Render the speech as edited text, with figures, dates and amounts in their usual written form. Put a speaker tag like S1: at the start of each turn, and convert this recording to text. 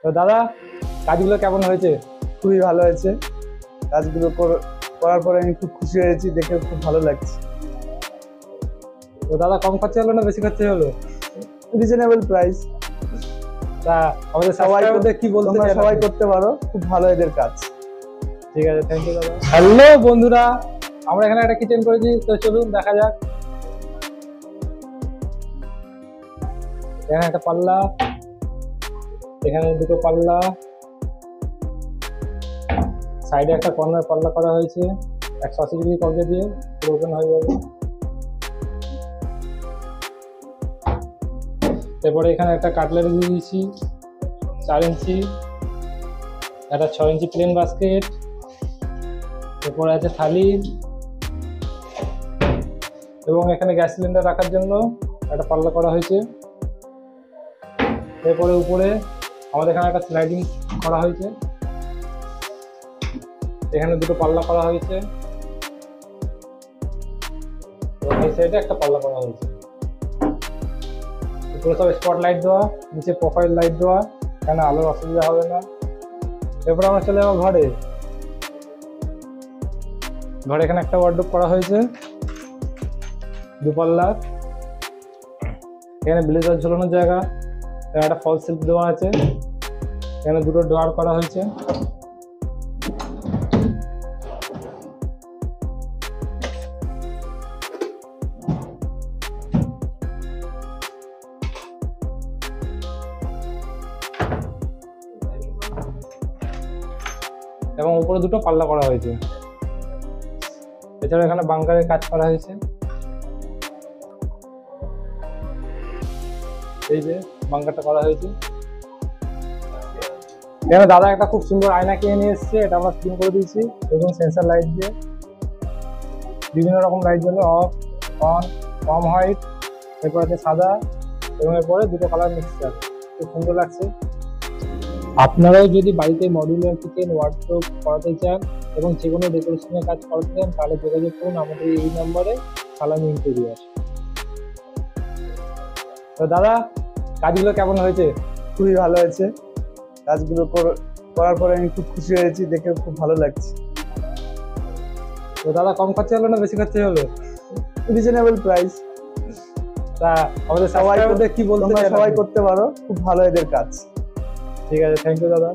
S1: তো দাদা, কাজগুলো কেমন হয়েছে?
S2: খুবই ভালো হয়েছে। কাজগুলো করার পরে আমি খুব খুশি হয়েছি, দেখে খুব ভালো লাগছে।
S1: তো দাদা, কম খরচা হলো না বেশি খরচা হলো?
S2: Reasonable price.
S1: তা আমাদের
S2: সবাই
S1: সাবস্ক্রাইবারদের কি বলতে
S2: তোমরা
S1: চান
S2: সবাই
S1: আপনি?
S2: করতে পারো, খুব ভালো এদের কাজ।
S1: ঠিক আছে, থ্যাংক ইউ দাদা। হ্যালো বন্ধুরা, আমরা এখানে একটা কিচেন করেছি, তো চলুন দেখা যাক। এখানে একটা পাল্লা, এখানে দুটো পাল্লা, সাইডে একটা কর্নার পাল্লা করা হয়েছে 180 ডিগ্রি কর্নার দিয়ে, ওপেন হয়ে যাবে। এরপরে এখানে একটা কাটলারি দিয়ে দিয়েছি 4 ইঞ্চি, একটা 6 ইঞ্চি প্লেন বাস্কেট, এরপরে আছে থালি, এবং এখানে গ্যাস সিলিন্ডার রাখার জন্য একটা পাল্লা করা হয়েছে। এরপরে উপরে আমাদের এখানে একটা স্লাইডিং করা হয়েছে, এখানে দুটো পাল্লা করা হয়েছে, এবং এই সাইডে একটা পাল্লা করা হয়েছে। উপরে সব স্পট লাইট দেওয়া, নিচে প্রোফাইল লাইট দেওয়া, এখানে আলোর অসুবিধা হবে না। এরপরে আমরা চলে যাবো ঘরে। ঘরে এখানে একটা ওয়ার্ডরোব করা হয়েছে দুপাল্লা, এখানে ব্লেজার ঝোলানোর জায়গা, এখানে একটা ফল সিল্ক দেওয়া আছে, এখানে দুটো ড্রয়ার করা হয়েছে। এবং উপরে দুটো পাল্লা করা হয়েছে। এছাড়া এখানে বাঙ্কারের কাজ করা হয়েছে, এই যে বাঙ্কারটা করা হয়েছে। এখানে দাদা একটা খুব সুন্দর আয়না কিনে নিয়ে এসছে, এটা আমরা ফিটিং করে দিয়েছি এবং সেন্সার লাইট দিয়ে বিভিন্ন রকম লাইট জ্বলে, অফ, অন, কম হোয়াইট, এরপর আছে সাদা, এবং এরপরে দুটো কালার মিক্সচার, খুব সুন্দর লাগছে। আপনারাও যদি বাড়িতে মডিউলার কিচেন ওয়ার্ডরোব করাতে চান এবং যে কোনো ডেকোরেশনের কাজ করাতে চান, তাহলে যোগাযোগ করুন আমাদের এই নম্বরে, সালামি ইন্টেরিয়র। তো দাদা, কাজগুলো কেমন হয়েছে?
S2: খুবই ভালো হয়েছে। কাজগুলো করার পরে আমি খুব খুশি হয়েছি, দেখে খুব ভালো লাগছে।
S1: তো দাদা, কম খরচা হলো না বেশি খরচা হলো?
S2: Reasonable price.
S1: তা আমাদের সাবস্ক্রাইবারদের কি বলতে
S2: তোমরা
S1: চান
S2: সবাই
S1: আপনি?
S2: করতে পারো, খুব ভালো এদের কাজ।
S1: ঠিক আছে, থ্যাংক ইউ দাদা।